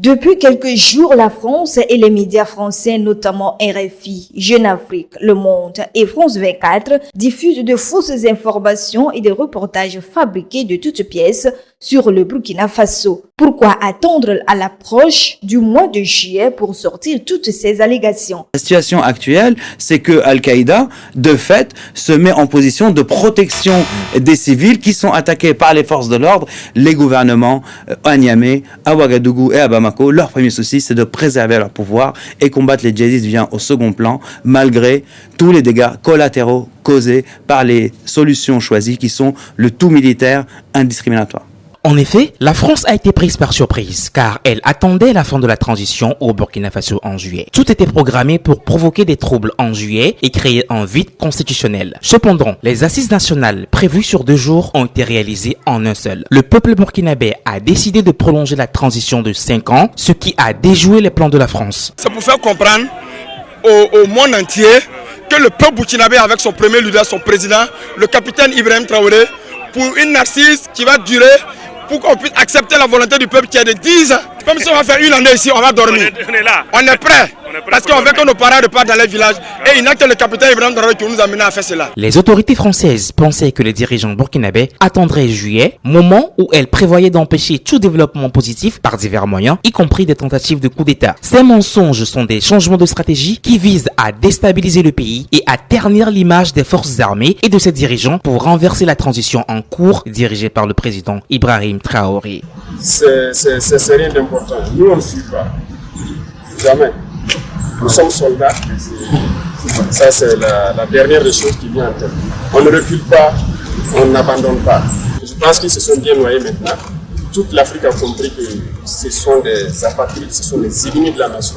Depuis quelques jours, la France et les médias français, notamment RFI, Jeune Afrique, Le Monde et France 24, diffusent de fausses informations et des reportages fabriqués de toutes pièces sur le Burkina Faso. Pourquoi attendre à l'approche du mois de juillet pour sortir toutes ces allégations? La situation actuelle, c'est que Al-Qaïda, de fait, se met en position de protection des civils qui sont attaqués par les forces de l'ordre, les gouvernements à Niamey, à Ouagadougou et à Bamako. Leur premier souci, c'est de préserver leur pouvoir et combattre les djihadistes vient au second plan, malgré tous les dégâts collatéraux causés par les solutions choisies qui sont le tout militaire indiscriminatoire. En effet, la France a été prise par surprise, car elle attendait la fin de la transition au Burkina Faso en juillet. Tout était programmé pour provoquer des troubles en juillet et créer un vide constitutionnel. Cependant, les assises nationales prévues sur 2 jours ont été réalisées en un seul. Le peuple burkinabé a décidé de prolonger la transition de 5 ans, ce qui a déjoué les plans de la France. C'est pour faire comprendre au monde entier que le peuple burkinabé, avec son premier leader, son président, le capitaine Ibrahim Traoré, pour une assise qui va durer, pour qu'on puisse accepter la volonté du peuple qui a de 10 ans. Comme si on va faire 1 année ici, on va dormir. On est là. On est prêt. Parce qu'on veut que nos parents repartent dans les villages. Et il n'y a que le capitaine Ibrahim Traoré qui nous a amené à faire cela. Les autorités françaises pensaient que les dirigeants burkinabés attendraient juillet, moment où elles prévoyaient d'empêcher tout développement positif par divers moyens, y compris des tentatives de coup d'État. Ces mensonges sont des changements de stratégie qui visent à déstabiliser le pays et à ternir l'image des forces armées et de ses dirigeants pour renverser la transition en cours dirigée par le président Ibrahim Traoré. C'est rien d'important. Nous, on ne suit pas. Jamais. Nous sommes soldats. Ça, c'est la dernière des choses qui vient en tête. On ne recule pas, on n'abandonne pas. Je pense qu'ils se sont bien noyés maintenant. Toute l'Afrique a compris que ce sont des apatrides, ce sont des ennemis de la nation.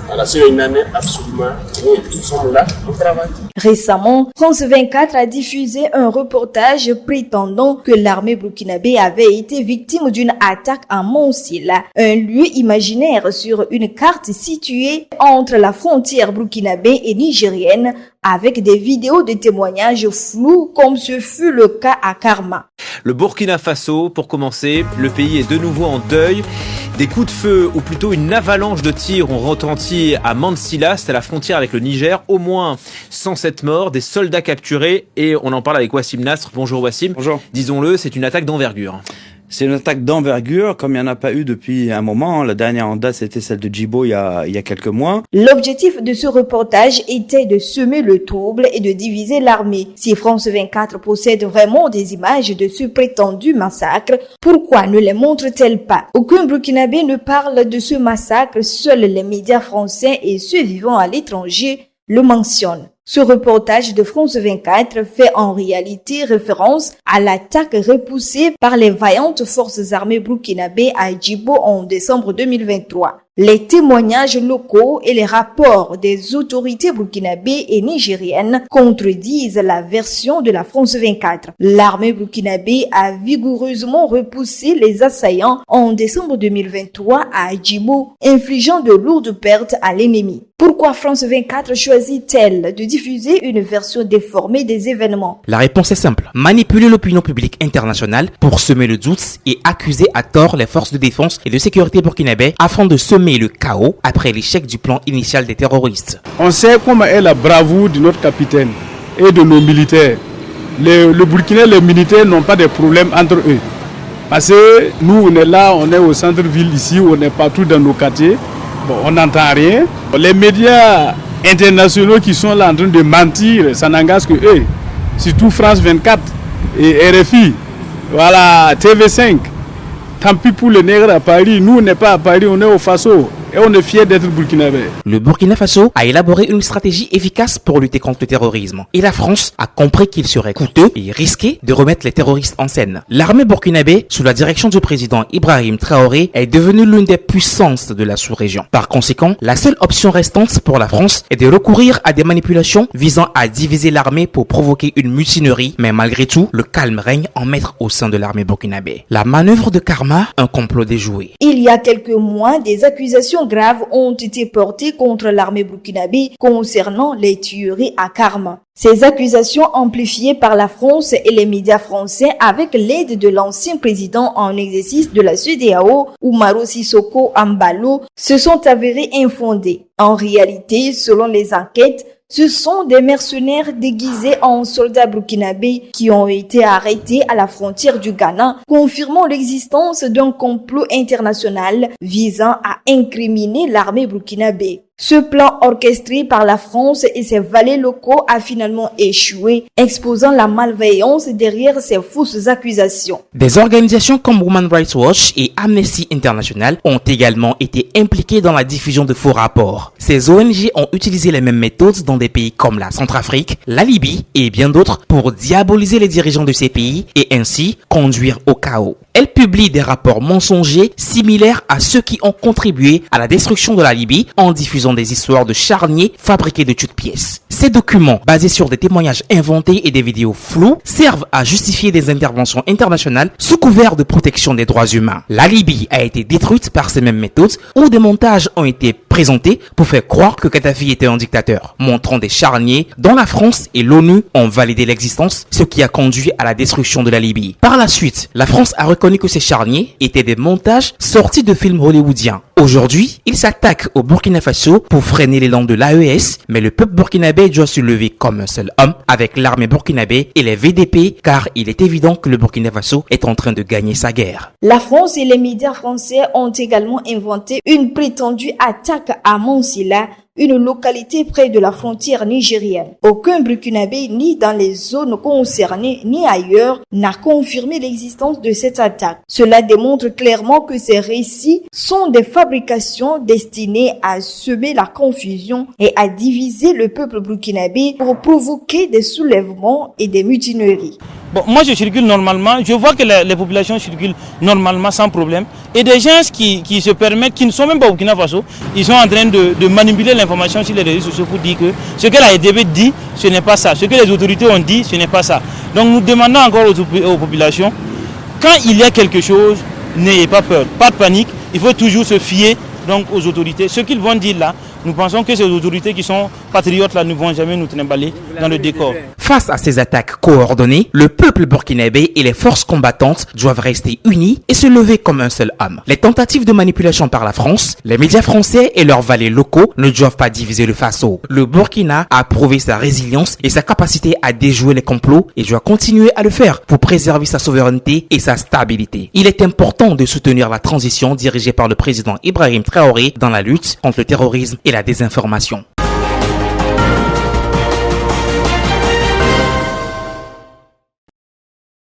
Voilà, c'est une année absolument. Nous sommes là, on travaille. Récemment, France 24 a diffusé un reportage prétendant que l'armée burkinabé avait été victime d'une attaque à Monsila, un lieu imaginaire sur une carte située entre la frontière burkinabé et nigérienne, avec des vidéos de témoignages flous comme ce fut le cas à Karma. Le Burkina Faso, pour commencer, le pays est de nouveau en deuil. Des coups de feu, ou plutôt une avalanche de tirs ont retenti à Mansilla, c'est à la frontière avec le Niger. Au moins 107 morts, des soldats capturés, et on en parle avec Wassim Nasr. Bonjour Wassim. Bonjour. Disons-le, c'est une attaque d'envergure. C'est une attaque d'envergure, comme il n'y en a pas eu depuis un moment. La dernière en date, c'était celle de Djibo il y a quelques mois. L'objectif de ce reportage était de semer le trouble et de diviser l'armée. Si France 24 possède vraiment des images de ce prétendu massacre, pourquoi ne les montre-t-elle pas? Aucun Burkinabé ne parle de ce massacre, seuls les médias français et ceux vivant à l'étranger le mentionnent. Ce reportage de France 24 fait en réalité référence à l'attaque repoussée par les vaillantes forces armées burkinabées à Djibo en décembre 2023. Les témoignages locaux et les rapports des autorités burkinabées et nigériennes contredisent la version de la France 24. L'armée burkinabé a vigoureusement repoussé les assaillants en décembre 2023 à Djibo, infligeant de lourdes pertes à l'ennemi. Pourquoi France 24 choisit-elle de diffuser une version déformée des événements? La réponse est simple. Manipuler l'opinion publique internationale pour semer le doute et accuser à tort les forces de défense et de sécurité burkinabées afin de semer le chaos après l'échec du plan initial des terroristes. On sait comment est la bravoure de notre capitaine et de nos militaires. Le Burkina, les militaires n'ont pas de problème entre eux. Parce que nous, on est là, on est au centre-ville ici, on est partout dans nos quartiers. Bon, on n'entend rien. Les médias internationaux qui sont là en train de mentir, ça n'engage que eux. Surtout France 24 et RFI. Voilà, TV5. Tant pis pour les nègres à Paris. Nous, on n'est pas à Paris, on est au Faso. Et on est fiers d'être burkinabé. Le Burkina Faso a élaboré une stratégie efficace pour lutter contre le terrorisme. Et la France a compris qu'il serait coûteux et risqué de remettre les terroristes en scène. L'armée burkinabé, sous la direction du président Ibrahim Traoré, est devenue l'une des puissances de la sous-région. Par conséquent, la seule option restante pour la France est de recourir à des manipulations visant à diviser l'armée pour provoquer une mutinerie. Mais malgré tout, le calme règne en maître au sein de l'armée burkinabé. La manœuvre de Karma, un complot déjoué. Il y a quelques mois, des accusations accusations graves ont été portées contre l'armée burkinabé concernant les tueries à Karma. Ces accusations amplifiées par la France et les médias français avec l'aide de l'ancien président en exercice de la CEDEAO, Umaro Sissoko Embalo, se sont avérées infondées. En réalité, selon les enquêtes, ce sont des mercenaires déguisés en soldats burkinabés qui ont été arrêtés à la frontière du Ghana, confirmant l'existence d'un complot international visant à incriminer l'armée burkinabé. Ce plan orchestré par la France et ses valets locaux a finalement échoué, exposant la malveillance derrière ces fausses accusations. Des organisations comme Human Rights Watch et Amnesty International ont également été impliquées dans la diffusion de faux rapports. Ces ONG ont utilisé les mêmes méthodes dans des pays comme la Centrafrique, la Libye et bien d'autres pour diaboliser les dirigeants de ces pays et ainsi conduire au chaos. Elles publient des rapports mensongers similaires à ceux qui ont contribué à la destruction de la Libye en diffusant des histoires de charniers fabriqués de toutes pièces. Ces documents, basés sur des témoignages inventés et des vidéos floues, servent à justifier des interventions internationales sous couvert de protection des droits humains. La Libye a été détruite par ces mêmes méthodes où des montages ont été présentés pour faire croire que Kadhafi était un dictateur, montrant des charniers dont la France et l'ONU ont validé l'existence, ce qui a conduit à la destruction de la Libye. Par la suite, la France a reconnu que ces charniers étaient des montages sortis de films hollywoodiens. Aujourd'hui, il s'attaque au Burkina Faso pour freiner l'élan de l'AES, mais le peuple burkinabé doit se lever comme un seul homme avec l'armée burkinabé et les VDP, car il est évident que le Burkina Faso est en train de gagner sa guerre. La France et les médias français ont également inventé une prétendue attaque à Mansilla, une localité près de la frontière nigérienne. Aucun Burkinabé, ni dans les zones concernées, ni ailleurs, n'a confirmé l'existence de cette attaque. Cela démontre clairement que ces récits sont des fabrications destinées à semer la confusion et à diviser le peuple burkinabé pour provoquer des soulèvements et des mutineries. Bon, moi je circule normalement, je vois que les populations circulent normalement sans problème. Et des gens qui se permettent, qui ne sont même pas au Burkina Faso, ils sont en train de manipuler l'information sur les réseaux sociaux pour dire que ce que la EDB dit, ce n'est pas ça. Ce que les autorités ont dit, ce n'est pas ça. Donc nous demandons encore aux populations, quand il y a quelque chose, n'ayez pas peur, pas de panique, il faut toujours se fier donc, aux autorités. Ce qu'ils vont dire là, nous pensons que ces autorités qui sont patriotes là ne vont jamais nous trimballer dans le décor. Face à ces attaques coordonnées, le peuple burkinabé et les forces combattantes doivent rester unis et se lever comme un seul homme. Les tentatives de manipulation par la France, les médias français et leurs valets locaux ne doivent pas diviser le Faso. Le Burkina a prouvé sa résilience et sa capacité à déjouer les complots et doit continuer à le faire pour préserver sa souveraineté et sa stabilité. Il est important de soutenir la transition dirigée par le président Ibrahim Traoré dans la lutte contre le terrorisme et la désinformation.